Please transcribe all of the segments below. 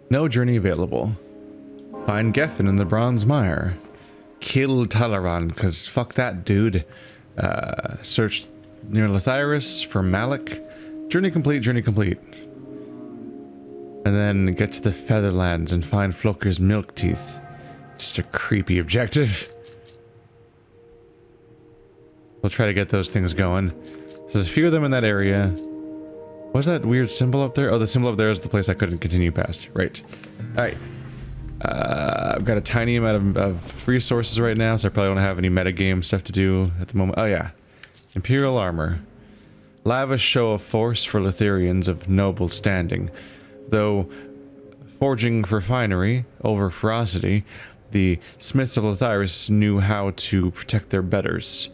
No journey available. Find Geffen in the Bronze Mire. Kill Talaran, cause fuck that dude. Search near Lethyrus for Malik. Journey complete, journey complete. And then get to the Featherlands and find Floker's milk teeth. Just a creepy objective. We'll try to get those things going. So there's a few of them in that area. What's that weird symbol up there? Oh, the symbol up there is the place I couldn't continue past. Right. Alright. I've got a tiny amount of resources right now, so I probably don't have any metagame stuff to do at the moment. Oh yeah. Imperial armor. Lavish show of force for Letherians of noble standing. Though forging for finery over ferocity, the smiths of Lethyrus knew how to protect their betters.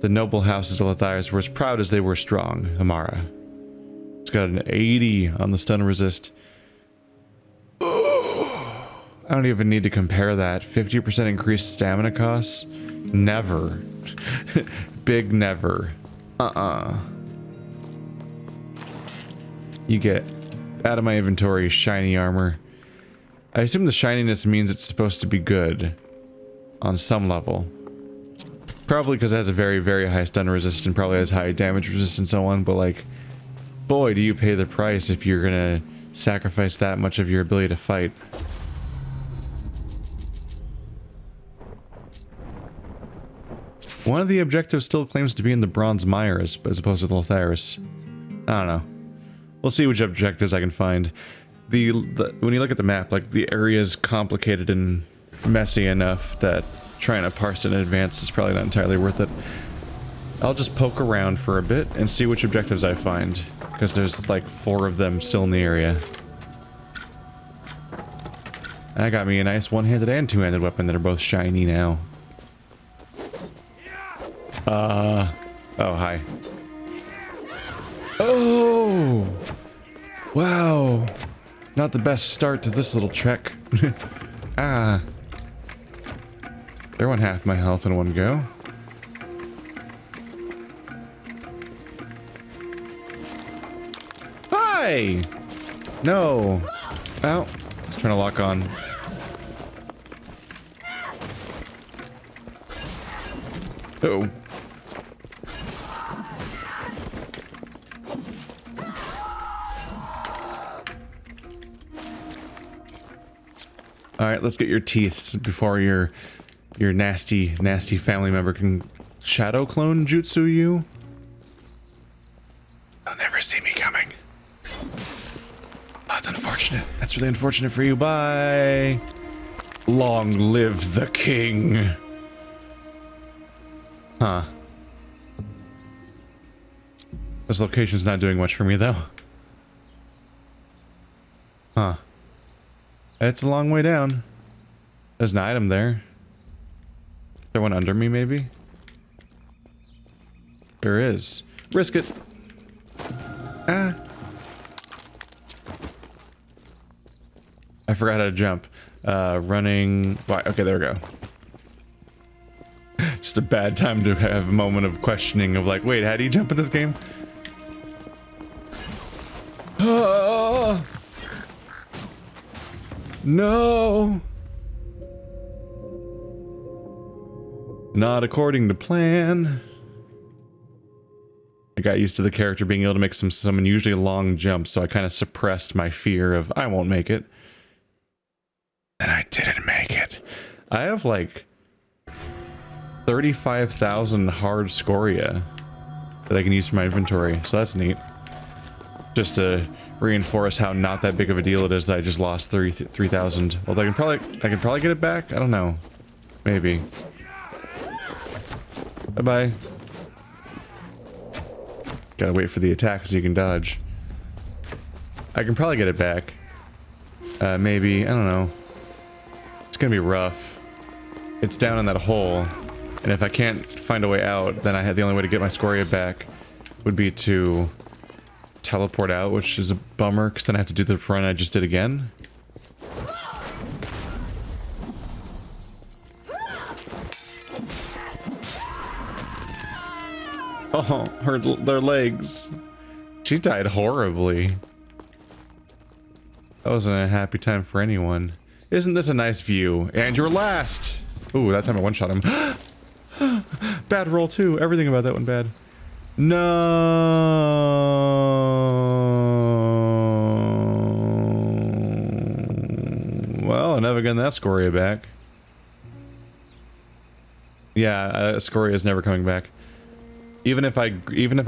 The noble houses of Lethyrus were as proud as they were strong, Amara. It's got an 80 on the stun resist. I don't even need to compare that. 50% increased stamina costs? Never. Big never. You get out of my inventory shiny armor. I assume the shininess means it's supposed to be good. On some level. Probably because it has a very, very high stun resist and probably has high damage resist and so on, but like, boy, do you pay the price if you're gonna sacrifice that much of your ability to fight. One of the objectives still claims to be in the Bronze Mire as opposed to the Lethyrus. I don't know. We'll see which objectives I can find. When you look at the map, like, the area is complicated and messy enough that trying to parse it in advance is probably not entirely worth it. I'll just poke around for a bit and see which objectives I find, because there's like 4 of them still in the area. I got me a nice one-handed and two-handed weapon that are both shiny now. Oh, hi. Oh! Wow! Not the best start to this little trek. Ah. There went half my health in one go. Hi! No. Ow. I was trying to lock on. Uh-oh. Alright, let's get your teeth before your nasty, nasty family member can shadow clone jutsu you. They'll never see me coming. Oh, that's unfortunate. That's really unfortunate for you. Bye. Long live the king. Huh. This location's not doing much for me, though. Huh. It's a long way down. There's an item there. Is there one under me, maybe? There is. Risk it. Ah. I forgot how to jump. Running... Why? Okay, there we go. Just a bad time to have a moment of questioning of like, wait, how do you jump in this game? Oh! No! Not according to plan. I got used to the character being able to make some unusually long jumps, so I kind of suppressed my fear of I won't make it. And I didn't make it. I have like 35,000 hard scoria that I can use for my inventory, so that's neat. Just to reinforce how not that big of a deal it is that I just lost 3,000. Although I can probably get it back. I don't know. Maybe. Bye-bye. Gotta wait for the attack so you can dodge. I can probably get it back. Maybe. I don't know. It's gonna be rough. It's down in that hole. And if I can't find a way out, then the only way to get my scoria back would be to teleport out, which is a bummer, because then I have to do the run I just did again. Oh, their legs. She died horribly. That wasn't a happy time for anyone. Isn't this a nice view? And you're last! Ooh, that time I one-shot him. Bad roll too. Everything about that one bad. No. Well, I'm never getting that scoria back. Yeah, scoria is never coming back. Even if I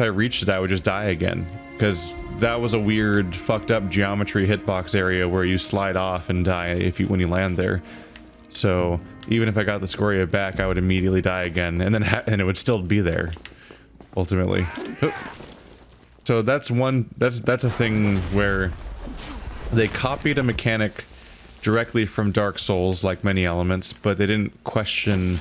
reached it, I would just die again, because that was a weird, fucked up geometry hitbox area where you slide off and die when you land there. So even if I got the scoria back, I would immediately die again, and then and it would still be there, ultimately. So that's a thing where they copied a mechanic directly from Dark Souls, like many elements, but they didn't question.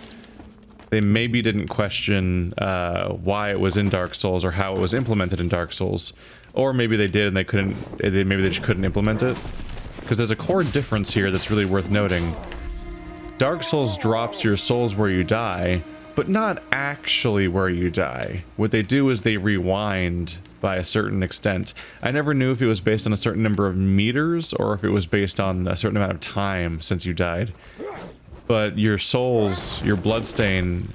They maybe didn't question why it was in Dark Souls or how it was implemented in Dark Souls, or maybe they did and they couldn't. Maybe they just couldn't implement it, because there's a core difference here that's really worth noting. Dark Souls drops your souls where you die, but not actually where you die. What they do is they rewind by a certain extent. I never knew if it was based on a certain number of meters or if it was based on a certain amount of time since you died. But your souls, your bloodstain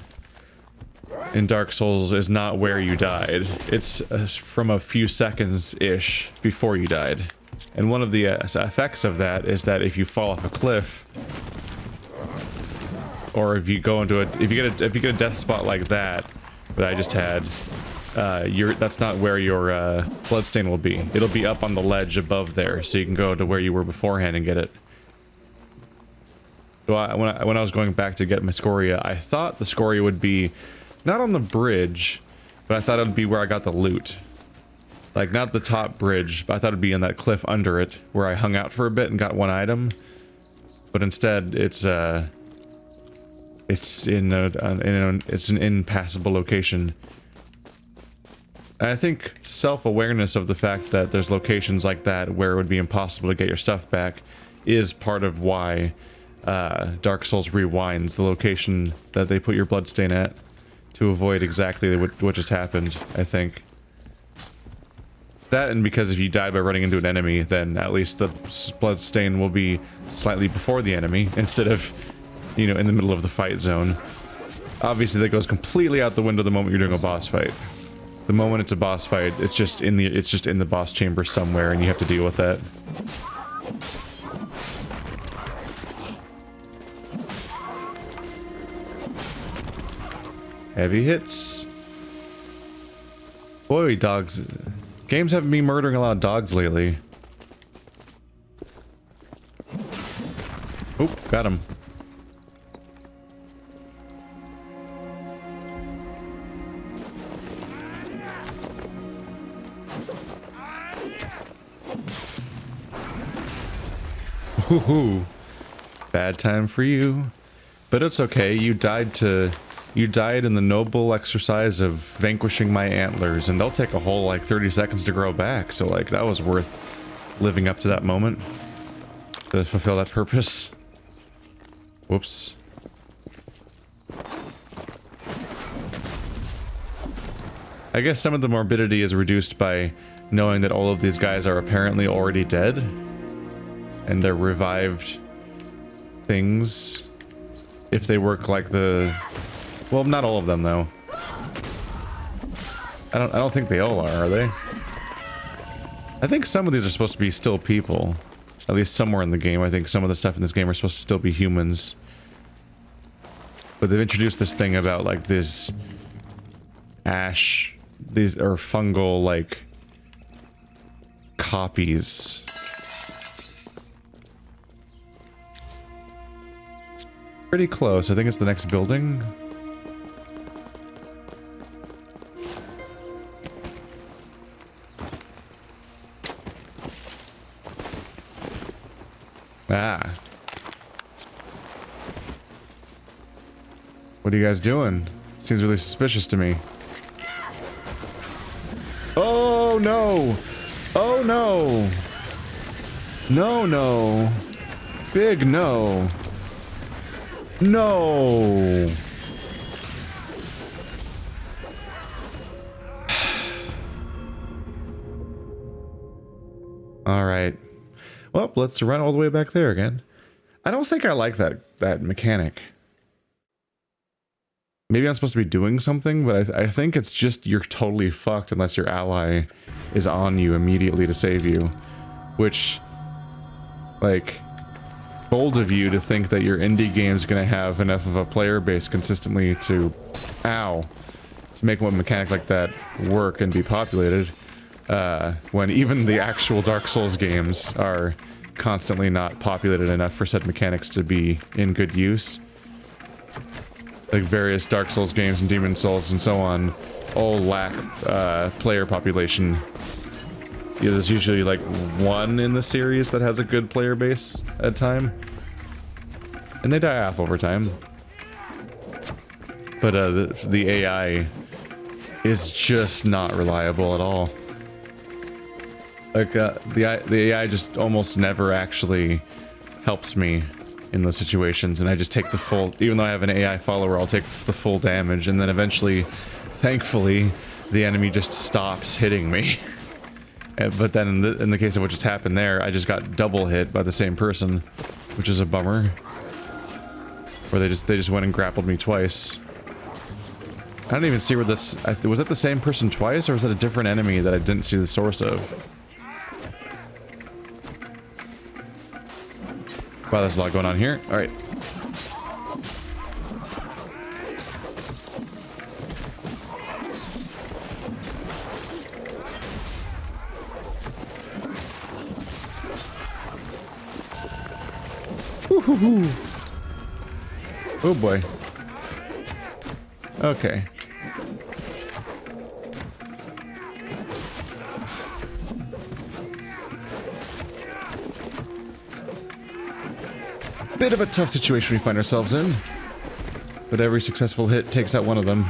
in Dark Souls is not where you died. It's from a few seconds-ish before you died. And one of the effects of that is that if you fall off a cliff, or if you go into if you get a death spot like that I just had, that's not where your bloodstain will be. It'll be up on the ledge above there, so you can go to where you were beforehand and get it. So when I was going back to get my scoria, I thought the scoria would be not on the bridge, but I thought it would be where I got the loot. Like, not the top bridge, but I thought it would be in that cliff under it, where I hung out for a bit and got one item. But instead, it's an impassable location. And I think self-awareness of the fact that there's locations like that where it would be impossible to get your stuff back is part of why Dark Souls rewinds the location that they put your bloodstain at to avoid exactly what just happened, I think. That, and because if you died by running into an enemy, then at least the bloodstain will be slightly before the enemy instead of, you know, in the middle of the fight zone. Obviously that goes completely out the window the moment you're doing a boss fight. The moment it's a boss fight, it's just in the boss chamber somewhere and you have to deal with that. Heavy hits. Boy, dogs. Games haven't been murdering a lot of dogs lately. Oop, got him. Woohoo. Bad time for you. But it's okay, you died in the noble exercise of vanquishing my antlers, and they'll take a whole, like, 30 seconds to grow back, so, like, that was worth living up to that moment to fulfill that purpose. Whoops. I guess some of the morbidity is reduced by knowing that all of these guys are apparently already dead, and they're revived things if they work like the... Well, not all of them, though. I don't think they all are they? I think some of these are supposed to be still people. At least somewhere in the game. I think some of the stuff in this game are supposed to still be humans. But they've introduced this thing about, like, this ash... These are fungal, like... copies. Pretty close. I think it's the next building. Ah. What are you guys doing? Seems really suspicious to me. Oh no! Oh no! No, no. Big no. No! Alright. Well, let's run all the way back there again. I don't think I like that mechanic. Maybe I'm supposed to be doing something, but I think it's just you're totally fucked unless your ally is on you immediately to save you. Which, like, bold of you to think that your indie game's gonna have enough of a player base consistently to make one mechanic like that work and be populated, when even the actual Dark Souls games are constantly not populated enough for said mechanics to be in good use. Like various Dark Souls games and Demon Souls and so on all lack player population. Yeah, there's usually like one in the series that has a good player base at a time, and they die off over time. But the AI is just not reliable at all. Like the AI just almost never actually helps me in those situations, and I just take the full, even though I have an AI follower, I'll take the full damage, and then eventually, thankfully, the enemy just stops hitting me. But then in the case of what just happened there, I just got double hit by the same person, which is a bummer. Where they just went and grappled me twice. I don't even see where this, was that the same person twice, or was that a different enemy that I didn't see the source of? Wow, there's a lot going on here. Alright. Woo-hoo-hoo. Oh boy. Okay. Bit of a tough situation we find ourselves in, but every successful hit takes out one of them.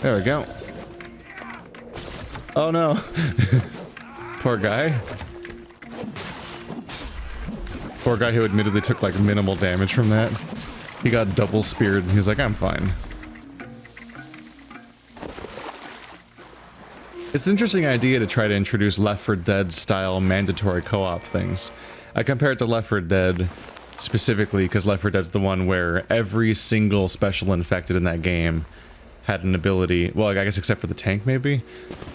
There we go. Oh no. Poor guy. Poor guy who admittedly took like minimal damage from that. He got double speared and he was like, I'm fine. It's an interesting idea to try to introduce Left 4 Dead style mandatory co-op things. I compare it to Left 4 Dead specifically because Left 4 Dead's the one where every single special infected in that game had an ability, well, I guess except for the tank maybe,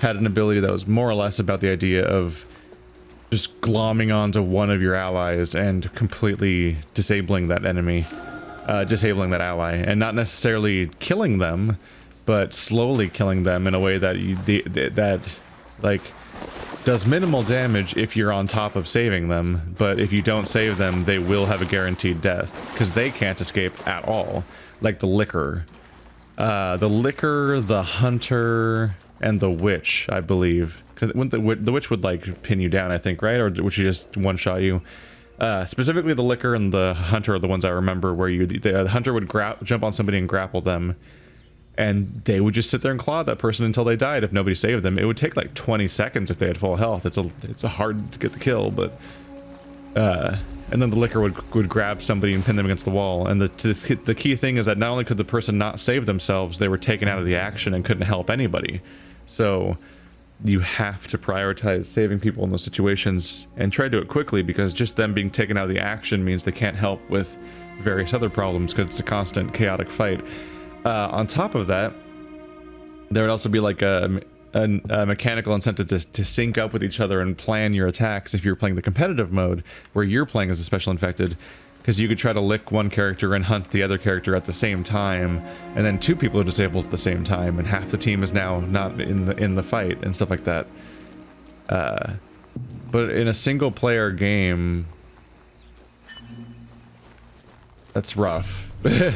had an ability that was more or less about the idea of just glomming onto one of your allies and completely disabling that enemy, disabling that ally, and not necessarily killing them, but slowly killing them in a way that that like does minimal damage if you're on top of saving them, but if you don't save them, they will have a guaranteed death because they can't escape at all. Like the Licker, the Hunter, and the Witch, I believe. Because the Witch would like pin you down, I think, right? Or would she just one-shot you? Specifically, the Licker and the Hunter are the ones I remember, where the Hunter would jump on somebody and grapple them. And they would just sit there and claw that person until they died if nobody saved them. It would take like 20 seconds if they had full health. It's a hard to get the kill, but and then the Licker would grab somebody and pin them against the wall. And the key thing is that not only could the person not save themselves, they were taken out of the action and couldn't help anybody. So you have to prioritize saving people in those situations and try to do it quickly, because just them being taken out of the action means they can't help with various other problems because it's a constant chaotic fight. On top of that, there would also be like a mechanical incentive to sync up with each other and plan your attacks if you're playing the competitive mode, where you're playing as a special infected, because you could try to lick one character and hunt the other character at the same time, and then two people are disabled at the same time, and half the team is now not in the fight and stuff like that. But in a single player game, that's rough. I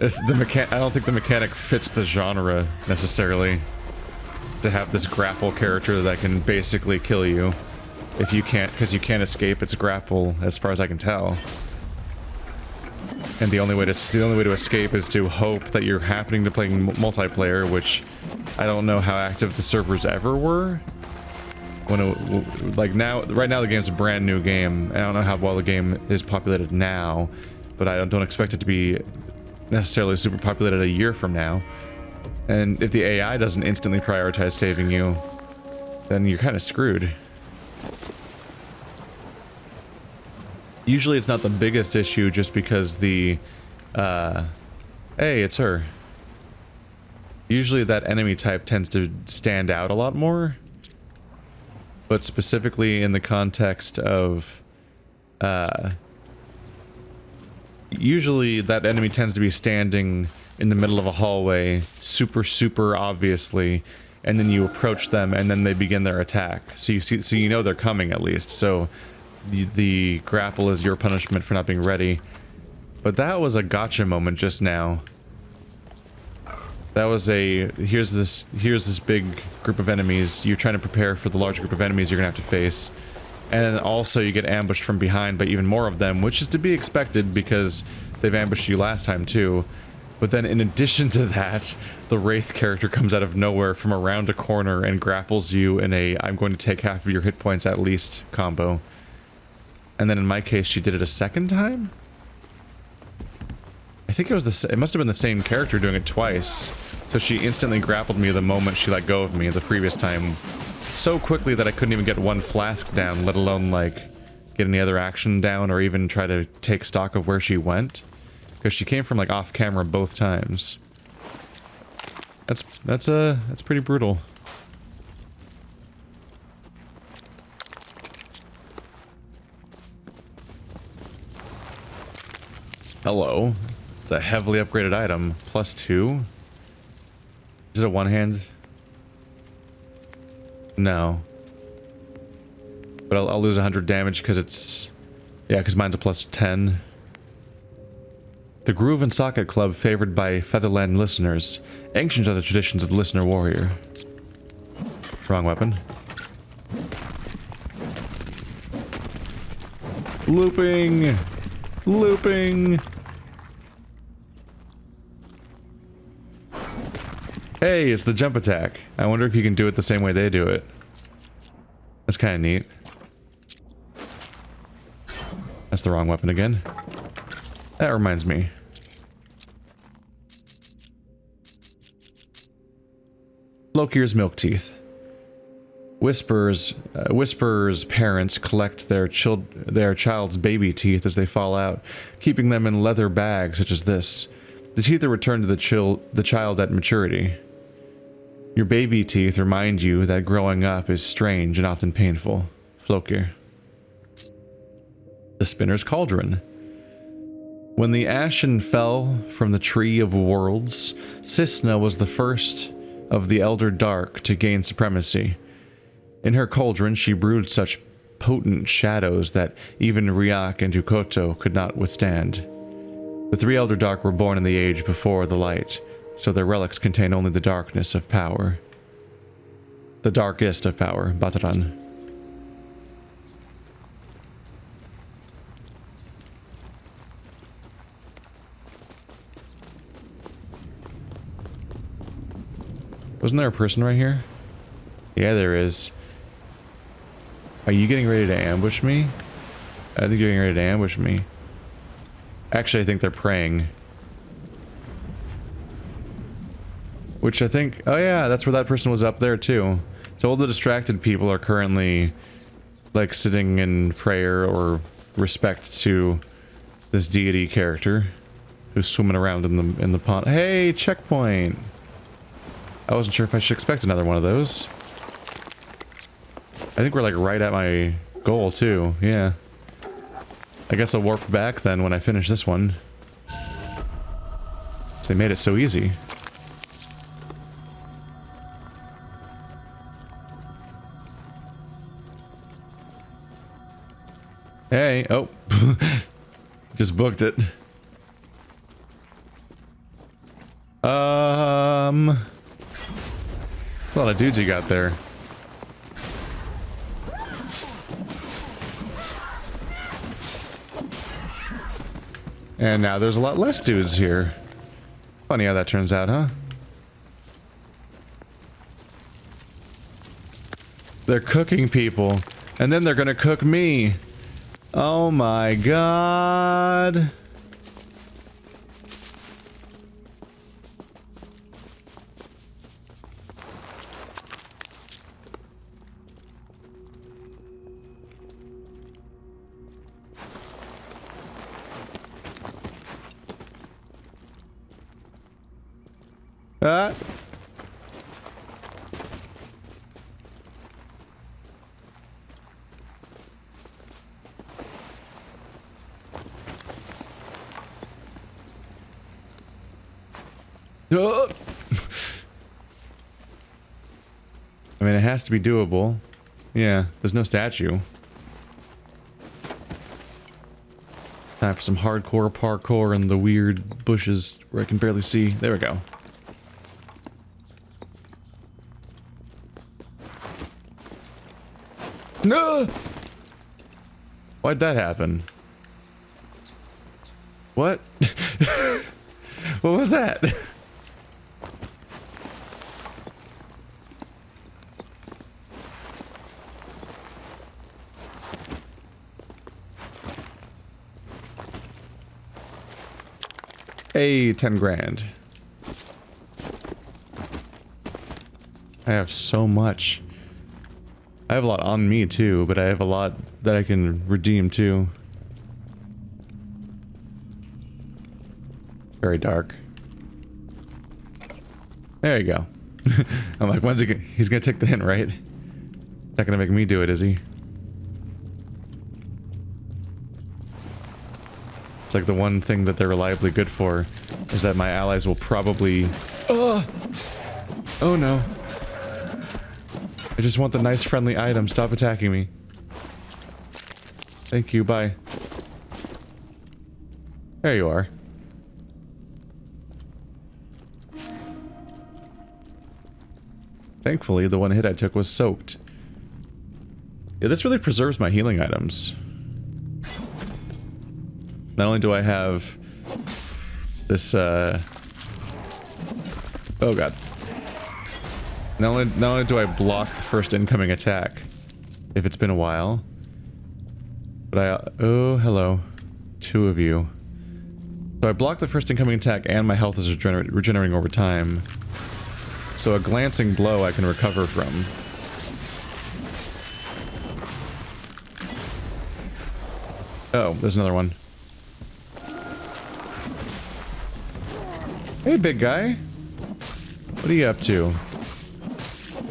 don't think the mechanic fits the genre necessarily, to have this grapple character that can basically kill you if you can't, because you can't escape its grapple, as far as I can tell. And the only way to escape is to hope that you're happening to play multiplayer, which I don't know how active the servers ever were. Right now the game's a brand new game, and I don't know how well the game is populated now. But I don't expect it to be necessarily super populated a year from now. And if the AI doesn't instantly prioritize saving you, then you're kind of screwed. Usually it's not the biggest issue just because the, hey, it's her. Usually that enemy type tends to stand out a lot more. But specifically in the context of, usually that enemy tends to be standing in the middle of a hallway, super obviously, and then you approach them and then they begin their attack. So you know they're coming at least. So the grapple is your punishment for not being ready. But that was a gotcha moment just now. That was a here's this big group of enemies. You're trying to prepare for the large group of enemies you're gonna have to face. And then also you get ambushed from behind by even more of them, which is to be expected because they've ambushed you last time too. But then in addition to that, the Wraith character comes out of nowhere from around a corner and grapples you in a I'm going to take half of your hit points at least combo. And then in my case, she did it a second time? I think it was it must have been the same character doing it twice. So she instantly grappled me the moment she let go of me the previous time. So quickly that I couldn't even get one flask down, let alone like get any other action down or even try to take stock of where she went. Because she came from like off camera both times. That's pretty brutal. Hello. It's a heavily upgraded item. +2. Is it a one-hand? No. But I'll lose 100 damage because it's... Yeah, because mine's a +10. The Groove and Socket Club favored by Featherland listeners. Ancient are the traditions of the listener warrior. Wrong weapon. Looping! Looping! Hey, it's the jump attack. I wonder if you can do it the same way they do it. That's kind of neat. That's the wrong weapon again. That reminds me. Lokir's milk teeth. Whisper's parents collect their child's baby teeth as they fall out, keeping them in leather bags such as this. The teeth are returned to the child at maturity. Your baby teeth remind you that growing up is strange and often painful. Flokir. The Spinner's Cauldron. When the Ashen fell from the Tree of Worlds, Cisna was the first of the Elder Dark to gain supremacy. In her cauldron, she brewed such potent shadows that even Riak and Tukoto could not withstand. The three Elder Dark were born in the age before the light, so their relics contain only the darkness of power. The darkest of power, Bataran. Wasn't there a person right here? Yeah, there is. Are you getting ready to ambush me? I think you're getting ready to ambush me. Actually, I think they're praying. Which I think... Oh yeah, that's where that person was up there too. So all the distracted people are currently like sitting in prayer or respect to this deity character who's swimming around in the pond. Hey, checkpoint! I wasn't sure if I should expect another one of those. I think we're like right at my goal too, yeah. I guess I'll warp back then when I finish this one. They made it so easy. Hey, oh. Just booked it. There's a lot of dudes you got there. And now there's a lot less dudes here. Funny how that turns out, huh? They're cooking people, and then they're gonna cook me. Oh my god. Ah! Oh. I mean, it has to be doable. Yeah, there's no statue. Time for some hardcore parkour in the weird bushes where I can barely see. There we go. No! Why'd that happen? What? What was that? Hey, 10 grand. I have so much. I have a lot on me too, but I have a lot that I can redeem too. Very dark. There you go. I'm like, when's he gonna, he's gonna take the hint, right? Not gonna make me do it, is he? It's like the one thing that they're reliably good for is that my allies will probably... Oh! Oh no. I just want the nice friendly item. Stop attacking me. Thank you, bye. There you are. Thankfully, the one hit I took was soaked. Yeah, this really preserves my healing items. Not only do I have this, oh god. Not only do I block the first incoming attack, if it's been a while, but oh, hello. Two of you. So I block the first incoming attack and my health is regenerating over time. So a glancing blow I can recover from. Oh, there's another one. Hey, big guy. What are you up to?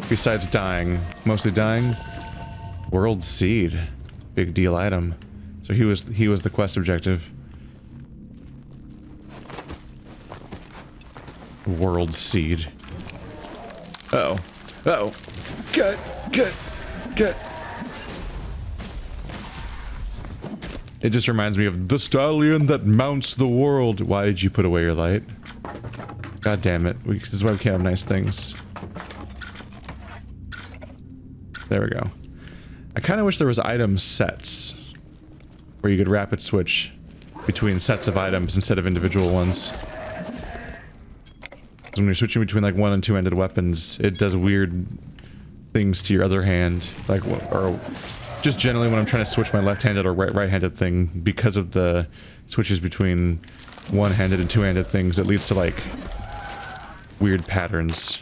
Besides dying. Mostly dying? World Seed. Big deal item. So he was the quest objective. World Seed. Uh-oh. Uh-oh. Cut! Cut! Cut! It just reminds me of the stallion that mounts the world. Why did you put away your light? God damn it. This is why we can't have nice things. There we go. I kind of wish there was item sets. Where you could rapid switch between sets of items instead of individual ones. When you're switching between like one and two-handed weapons, it does weird things to your other hand. Like, or just generally when I'm trying to switch my left-handed or right-handed thing, because of the switches between one-handed and two-handed things, it leads to like weird patterns.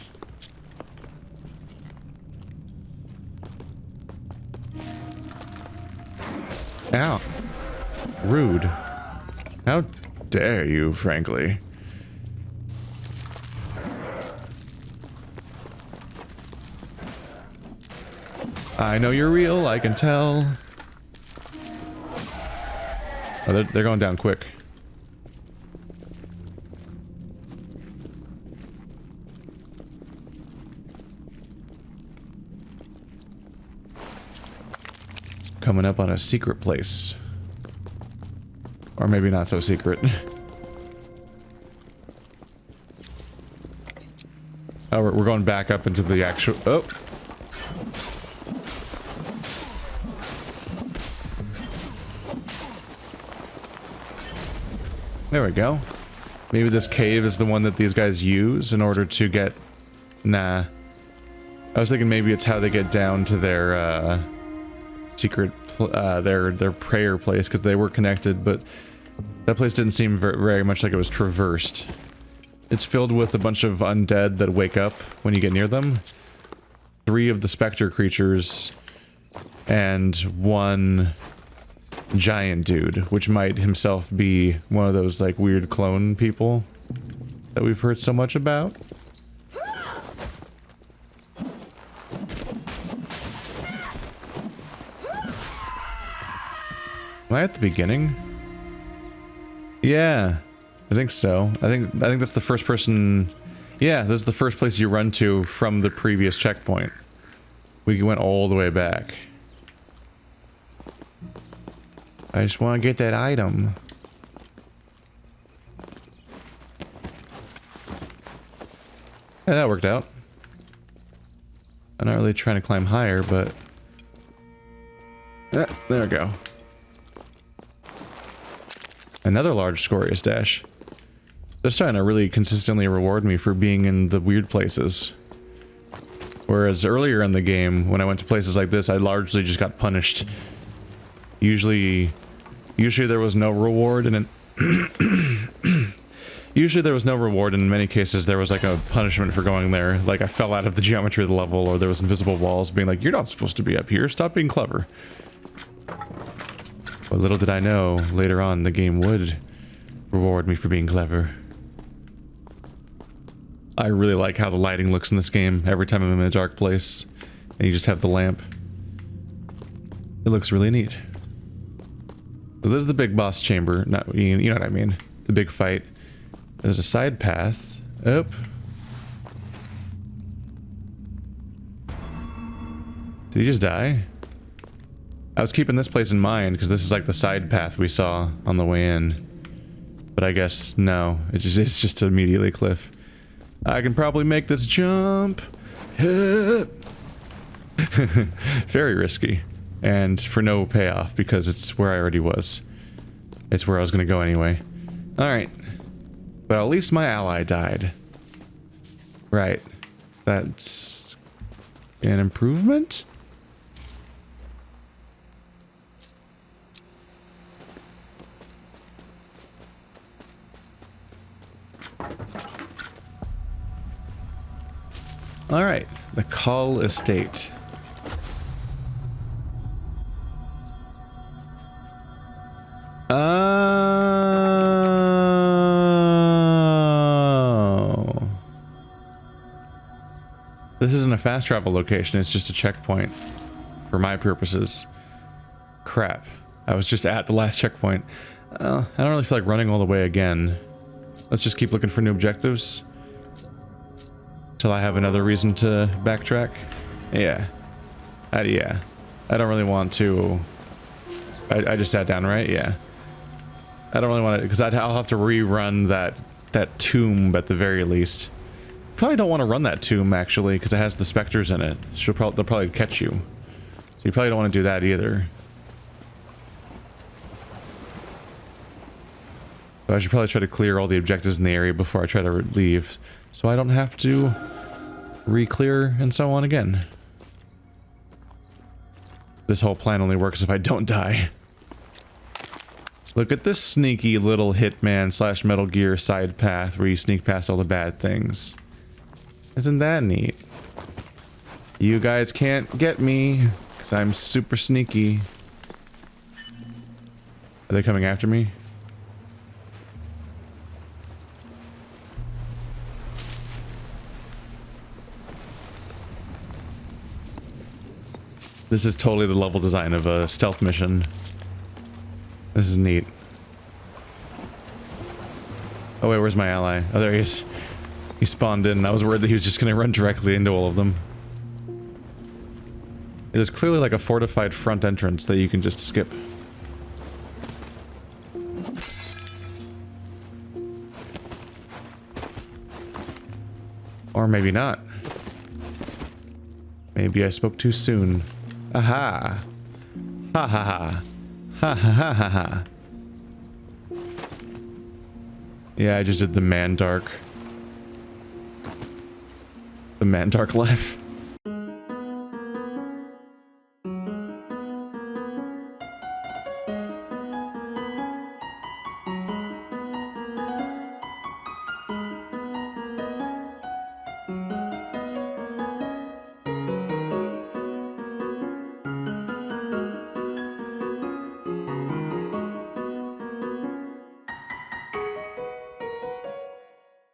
Ow. Rude. How dare you, frankly. I know you're real, I can tell. Oh, they're going down quick. Coming up on a secret place. Or maybe not so secret. Oh, we're going back up into the actual... Oh! There we go. Maybe this cave is the one that these guys use in order to get... Nah. I was thinking maybe it's how they get down to their, secret... their prayer place, because they were connected, but... That place didn't seem very much like it was traversed. It's filled with a bunch of undead that wake up when you get near them. 3 of the specter creatures... And 1... giant dude, which might himself be one of those like weird clone people that we've heard so much about. Am I at the beginning? Yeah, I think so. I think that's the first person. Yeah, this is the first place you run to from the previous checkpoint. We went all the way back. I just want to get that item. Yeah, that worked out. I'm not really trying to climb higher, but... there we go. Another large scoria stash. They're starting to really consistently reward me for being in the weird places. Whereas earlier in the game, when I went to places like this, I largely just got punished. Usually there was no reward, and usually there was no reward, and in many cases there was like a punishment for going there. Like I fell out of the geometry of the level, or there was invisible walls being like, "You're not supposed to be up here. Stop being clever." But little did I know, later on the game would reward me for being clever. I really like how the lighting looks in this game every time I'm in a dark place and you just have the lamp. It looks really neat. So this is the big boss chamber. No, you know what I mean. The big fight. There's a side path up. Did he just die? I was keeping this place in mind because this is like the side path we saw on the way in. But I guess no, it's just immediately cliff. I can probably make this jump. Very risky. And for no payoff because it's where I already was. It's where I was going to go anyway. Alright. But at least my ally died. Right. That's an improvement? Alright, the Call Estate. Oh. This isn't a fast travel location, it's just a checkpoint. For my purposes. Crap. I was just at the last checkpoint. I don't really feel like running all the way again. Let's just keep looking for new objectives. Till I have another reason to backtrack. Yeah. Yeah. I don't really want to... I just sat down, right? Yeah. I don't really want to... Because I'll have to rerun that tomb at the very least. Probably don't want to run that tomb, actually, because it has the specters in it. They'll probably catch you. So you probably don't want to do that either. So I should probably try to clear all the objectives in the area before I try to leave. So I don't have to re-clear and so on again. This whole plan only works if I don't die. Look at this sneaky little Hitman / Metal Gear side path where you sneak past all the bad things. Isn't that neat? You guys can't get me because I'm super sneaky. Are they coming after me? This is totally the level design of a stealth mission. This is neat. Oh wait, where's my ally? Oh, there he is. He spawned in. I was worried that he was just going to run directly into all of them. It is clearly like a fortified front entrance that you can just skip. Or maybe not. Maybe I spoke too soon. Aha! Ha ha ha! Ha ha ha ha ha! Yeah, I just did the man dark. The man dark life.